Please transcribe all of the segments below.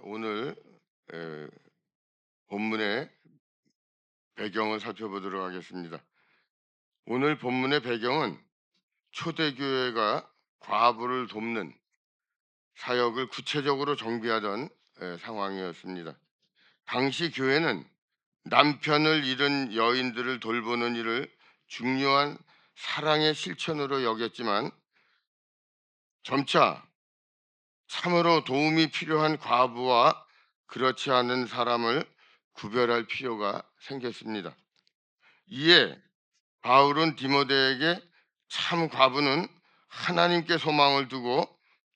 오늘 에, 본문의 배경을 살펴보도록 하겠습니다. 오늘 본문의 배경은 초대교회가 과부를 돕는 사역을 구체적으로 정비하던 상황이었습니다. 당시 교회는 남편을 잃은 여인들을 돌보는 일을 중요한 사랑의 실천으로 여겼지만 점차 참으로 도움이 필요한 과부와 그렇지 않은 사람을 구별할 필요가 생겼습니다. 이에 바울은 디모데에게 참 과부는 하나님께 소망을 두고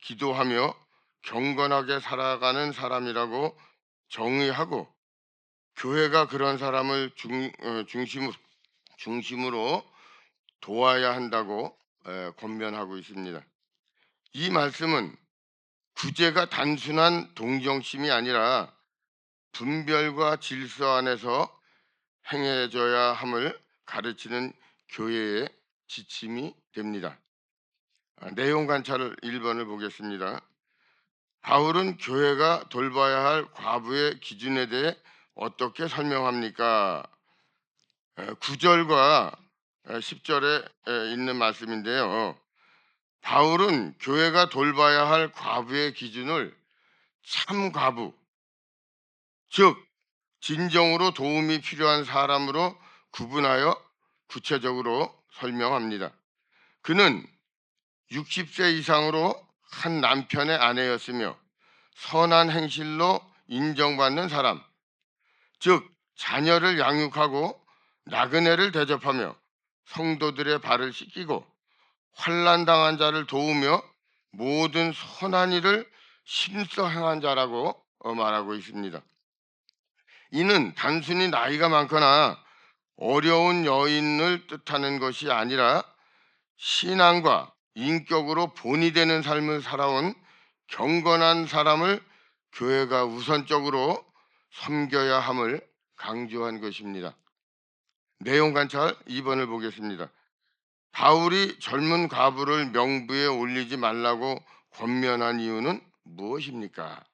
기도하며 경건하게 살아가는 사람이라고 정의하고 교회가 그런 사람을 중심으로 도와야 한다고 권면하고 있습니다. 이 말씀은 구제가 단순한 동정심이 아니라 분별과 질서 안에서 행해져야 함을 가르치는 교회의 지침이 됩니다. 내용 관찰 1번을 보겠습니다. 바울은 교회가 돌봐야 할 과부의 기준에 대해 어떻게 설명합니까? 9절과 10절에 있는 말씀인데요. 바울은 교회가 돌봐야 할 과부의 기준을 참 과부, 즉 진정으로 도움이 필요한 사람으로 구분하여 구체적으로 설명합니다. 그는 60세 이상으로 한 남편의 아내였으며 선한 행실로 인정받는 사람, 즉 자녀를 양육하고 나그네를 대접하며 성도들의 발을 씻기고 환난 당한 자를 도우며 모든 선한 일을 심써 행한 자라고 말하고 있습니다. 이는 단순히 나이가 많거나 어려운 여인을 뜻하는 것이 아니라 신앙과 인격으로 본이 되는 삶을 살아온 경건한 사람을 교회가 우선적으로 섬겨야 함을 강조한 것입니다. 내용 관찰 2번을 보겠습니다. 바울이 젊은 과부를 명부에 올리지 말라고 권면한 이유는 무엇입니까?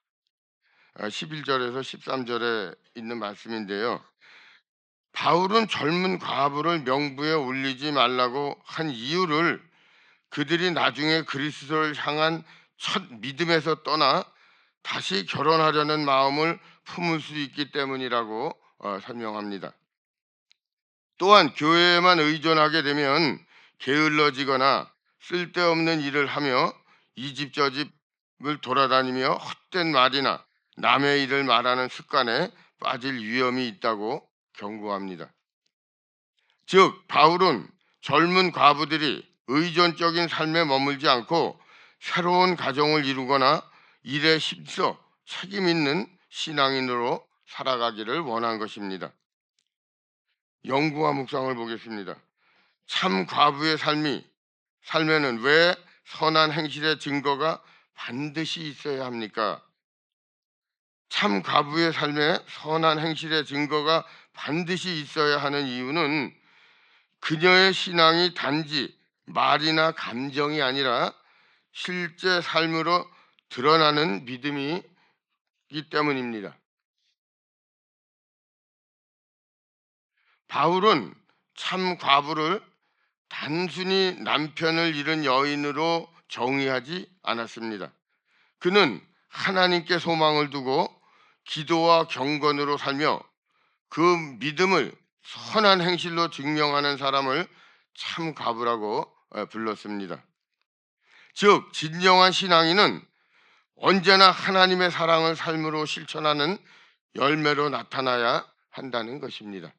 11절에서 13절에 있는 말씀인데요. 바울은 젊은 과부를 명부에 올리지 말라고 한 이유를 그들이 나중에 그리스도를 향한 첫 믿음에서 떠나 다시 결혼하려는 마음을 품을 수 있기 때문이라고 설명합니다. 또한 교회에만 의존하게 되면 게을러지거나 쓸데없는 일을 하며 이 집 저 집을 돌아다니며 헛된 말이나 남의 일을 말하는 습관에 빠질 위험이 있다고 경고합니다. 즉 바울은 젊은 과부들이 의존적인 삶에 머물지 않고 새로운 가정을 이루거나 일에 힘써 책임 있는 신앙인으로 살아가기를 원한 것입니다. 연구와 묵상을 보겠습니다. 참 과부의 삶에는 왜 선한 행실의 증거가 반드시 있어야 합니까? 참 과부의 삶에 선한 행실의 증거가 반드시 있어야 하는 이유는 그녀의 신앙이 단지 말이나 감정이 아니라 실제 삶으로 드러나는 믿음이기 때문입니다. 바울은 참 과부를 단순히 남편을 잃은 여인으로 정의하지 않았습니다. 그는 하나님께 소망을 두고 기도와 경건으로 살며 그 믿음을 선한 행실로 증명하는 사람을 참 과부라고 불렀습니다. 즉 진정한 신앙인은 언제나 하나님의 사랑을 삶으로 실천하는 열매로 나타나야 한다는 것입니다.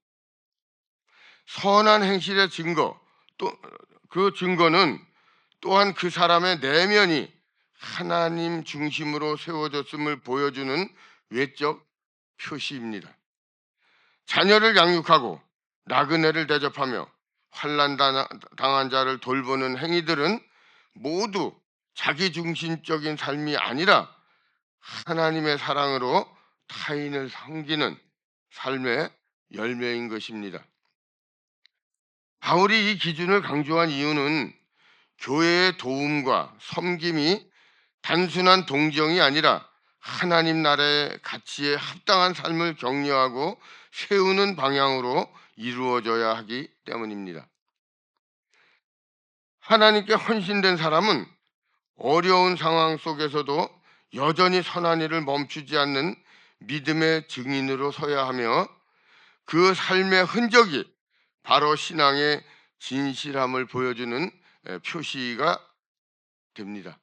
선한 행실의 증거, 또 그 증거는 또한 그 사람의 내면이 하나님 중심으로 세워졌음을 보여주는 외적 표시입니다. 자녀를 양육하고 나그네를 대접하며 환난 당한 자를 돌보는 행위들은 모두 자기 중심적인 삶이 아니라 하나님의 사랑으로 타인을 섬기는 삶의 열매인 것입니다. 바울이 이 기준을 강조한 이유는 교회의 도움과 섬김이 단순한 동정이 아니라 하나님 나라의 가치에 합당한 삶을 격려하고 세우는 방향으로 이루어져야 하기 때문입니다. 하나님께 헌신된 사람은 어려운 상황 속에서도 여전히 선한 일을 멈추지 않는 믿음의 증인으로 서야 하며, 그 삶의 흔적이 바로 신앙의 진실함을 보여주는 표시가 됩니다.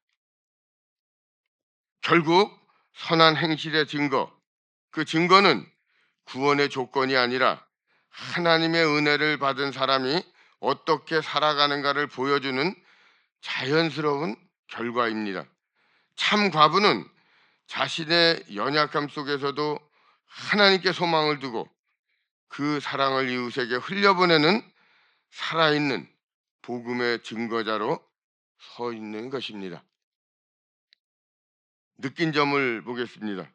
결국 선한 행실의 증거, 그 증거는 구원의 조건이 아니라 하나님의 은혜를 받은 사람이 어떻게 살아가는가를 보여주는 자연스러운 결과입니다. 참 과부는 자신의 연약함 속에서도 하나님께 소망을 두고 그 사랑을 이웃에게 흘려보내는 살아있는 복음의 증거자로 서 있는 것입니다. 느낀 점을 보겠습니다.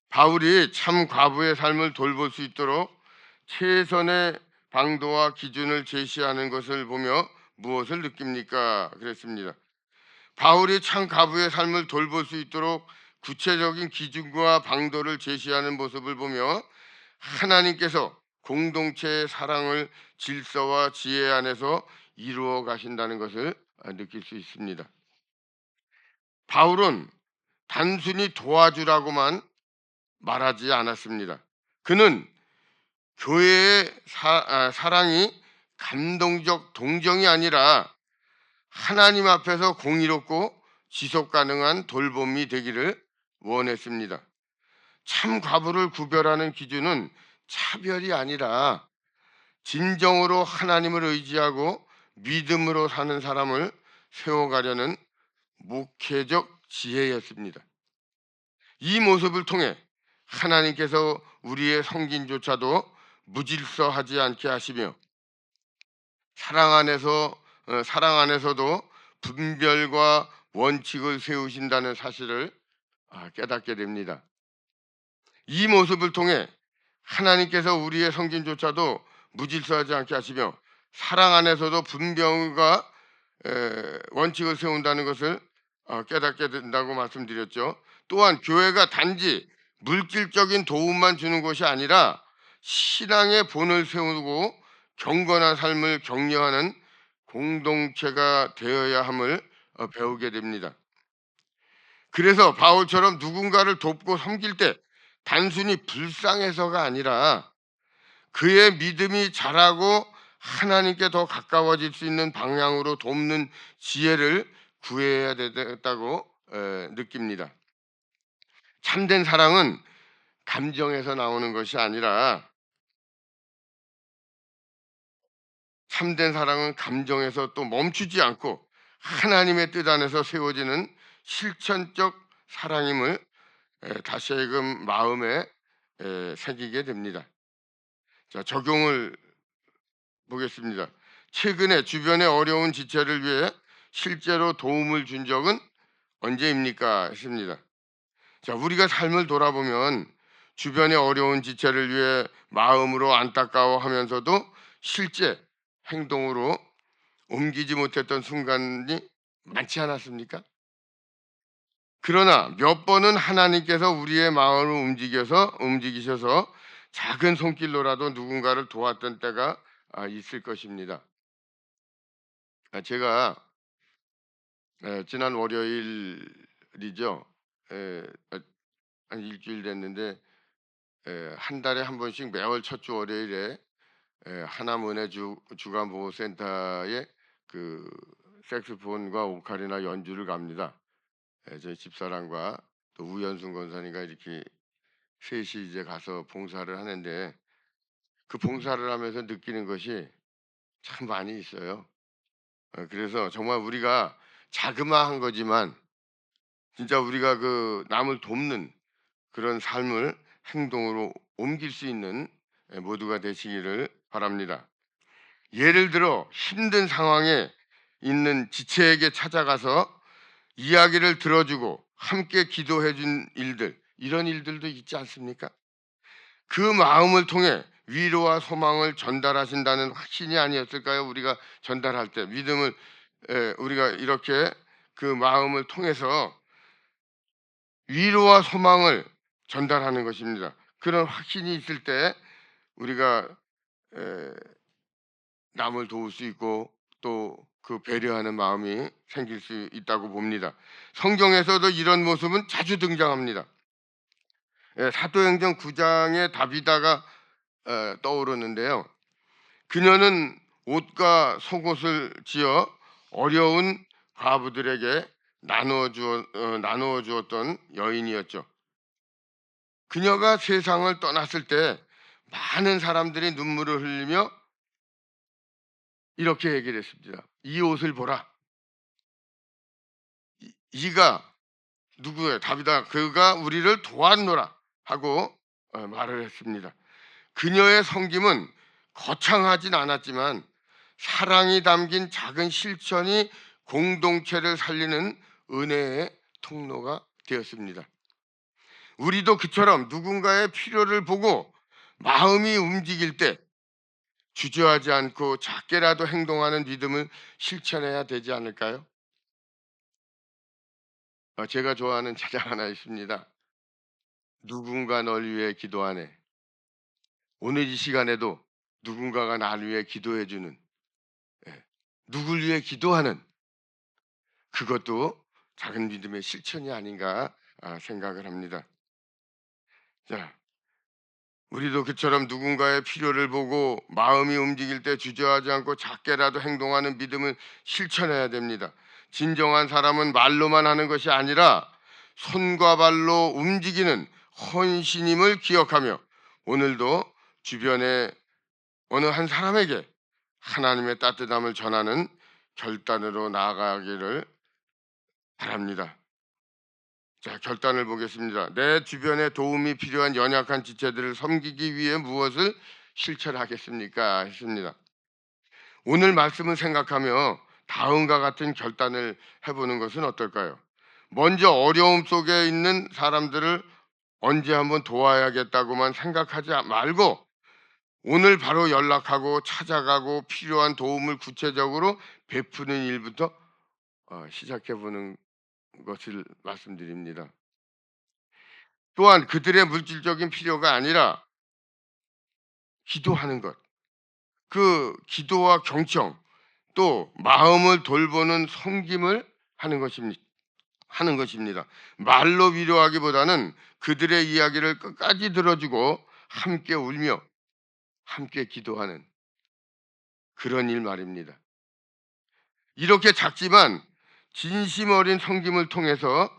바울이 참 과부의 삶을 돌볼 수 있도록 최선의 방도와 기준을 제시하는 것을 보며 무엇을 느낍니까? 그랬습니다. 바울이 참 과부의 삶을 돌볼 수 있도록 구체적인 기준과 방도를 제시하는 모습을 보며 하나님께서 공동체의 사랑을 질서와 지혜 안에서 이루어 가신다는 것을 느낄 수 있습니다. 바울은 단순히 도와주라고만 말하지 않았습니다. 그는 교회의 사랑이 감동적 동정이 아니라 하나님 앞에서 공의롭고 지속 가능한 돌봄이 되기를 원했습니다. 참 과부를 구별하는 기준은 차별이 아니라 진정으로 하나님을 의지하고 믿음으로 사는 사람을 세워가려는 목회적 지혜였습니다. 이 모습을 통해 하나님께서 우리의 성gin조차도 무질서하지 않게 하시며 사랑 안에서도 분별과 원칙을 세우신다는 사실을 깨닫게 됩니다. 이 모습을 통해 하나님께서 우리의 성gin조차도 무질서하지 않게 하시며 사랑 안에서도 분별과 원칙을 세운다는 것을 깨닫게 된다고 말씀드렸죠. 또한 교회가 단지 물질적인 도움만 주는 것이 아니라 신앙의 본을 세우고 경건한 삶을 격려하는 공동체가 되어야 함을 배우게 됩니다. 그래서 바울처럼 누군가를 돕고 섬길 때 단순히 불쌍해서가 아니라 그의 믿음이 자라고 하나님께 더 가까워질 수 있는 방향으로 돕는 지혜를 구해야 되겠다고 느낍니다. 참된 사랑은 감정에서 나오는 것이 아니라, 참된 사랑은 감정에서 또 멈추지 않고 하나님의 뜻 안에서 세워지는 실천적 사랑임을 다시금 마음에 새기게 됩니다. 자, 적용을 보겠습니다. 최근에 주변의 어려운 지체를 위해 실제로 도움을 준 적은 언제입니까? 했습니다. 자, 우리가 삶을 돌아보면 주변의 어려운 지체를 위해 마음으로 안타까워하면서도 실제 행동으로 옮기지 못했던 순간이 많지 않았습니까? 그러나 몇 번은 하나님께서 우리의 마음을 움직이셔서 작은 손길로라도 누군가를 도왔던 때가 있을 것입니다. 제가 지난 월요일이죠. 한 일주일 됐는데 한 달에 한 번씩 매월 첫 주 월요일에 하남은혜 주간 보호센터에 그 색소폰과 오카리나 연주를 갑니다. 저희 집사람과 또 우연순 권사님과 이렇게 셋이 이제 가서 봉사를 하는데, 그 봉사를 하면서 느끼는 것이 참 많이 있어요. 그래서 정말 우리가 자그마한 거지만 진짜 우리가 그 남을 돕는 그런 삶을 행동으로 옮길 수 있는 모두가 되시기를 바랍니다. 예를 들어 힘든 상황에 있는 지체에게 찾아가서 이야기를 들어주고 함께 기도해 준 일들, 이런 일들도 있지 않습니까? 그 마음을 통해 위로와 소망을 전달하신다는 확신이 아니었을까요? 우리가 전달할 때 믿음을 우리가 이렇게 그 마음을 통해서 위로와 소망을 전달하는 것입니다. 그런 확신이 있을 때 우리가 에, 남을 도울 수 있고 또 그 배려하는 마음이 생길 수 있다고 봅니다. 성경에서도 이런 모습은 자주 등장합니다. 사도행전 9장의 다비다가 떠오르는데요. 그녀는 옷과 속옷을 지어 어려운 과부들에게 나누어 주었던 여인이었죠. 그녀가 세상을 떠났을 때 많은 사람들이 눈물을 흘리며 이렇게 얘기를 했습니다. 이 옷을 보라. 이가 누구예요? 다비다. 그가 우리를 도왔노라 하고 말을 했습니다. 그녀의 섬김은 거창하진 않았지만 사랑이 담긴 작은 실천이 공동체를 살리는 은혜의 통로가 되었습니다. 우리도 그처럼 누군가의 필요를 보고 마음이 움직일 때 주저하지 않고 작게라도 행동하는 믿음을 실천해야 되지 않을까요? 제가 좋아하는 찬양 하나 있습니다. 누군가 널 위해 기도하네. 오늘 이 시간에도 누군가가 나를 위해 기도해 주는, 예, 누굴 위해 기도하는 그것도 작은 믿음의 실천이 아닌가 생각을 합니다. 자, 우리도 그처럼 누군가의 필요를 보고 마음이 움직일 때 주저하지 않고 작게라도 행동하는 믿음을 실천해야 됩니다. 진정한 사람은 말로만 하는 것이 아니라 손과 발로 움직이는 헌신임을 기억하며 오늘도 주변의 어느 한 사람에게 하나님의 따뜻함을 전하는 결단으로 나아가기를 바랍니다. 자, 결단을 보겠습니다. 내 주변에 도움이 필요한 연약한 지체들을 섬기기 위해 무엇을 실천하겠습니까? 했습니다. 오늘 말씀을 생각하며 다음과 같은 결단을 해보는 것은 어떨까요? 먼저 어려움 속에 있는 사람들을 언제 한번 도와야겠다고만 생각하지 말고 오늘 바로 연락하고 찾아가고 필요한 도움을 구체적으로 베푸는 일부터 시작해보는 것을 말씀드립니다. 또한 그들의 물질적인 필요가 아니라 기도하는 것, 그 기도와 경청, 또 마음을 돌보는 섬김을 하는 것입니다. 말로 위로하기보다는 그들의 이야기를 끝까지 들어주고 함께 울며 함께 기도하는 그런 일 말입니다. 이렇게 작지만 진심 어린 섬김을 통해서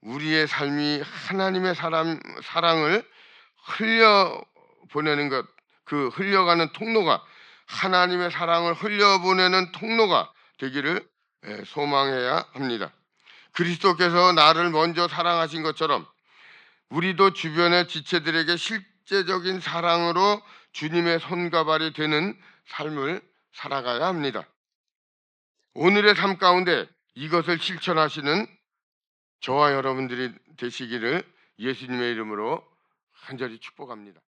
우리의 삶이 하나님의 사랑을 흘려보내는 것, 그 흘려가는 통로가 하나님의 사랑을 흘려보내는 통로가 되기를 소망해야 합니다. 그리스도께서 나를 먼저 사랑하신 것처럼 우리도 주변의 지체들에게 실제적인 사랑으로 주님의 손과 발이 되는 삶을 살아가야 합니다. 오늘의 삶 가운데 이것을 실천하시는 저와 여러분들이 되시기를 예수님의 이름으로 간절히 축복합니다.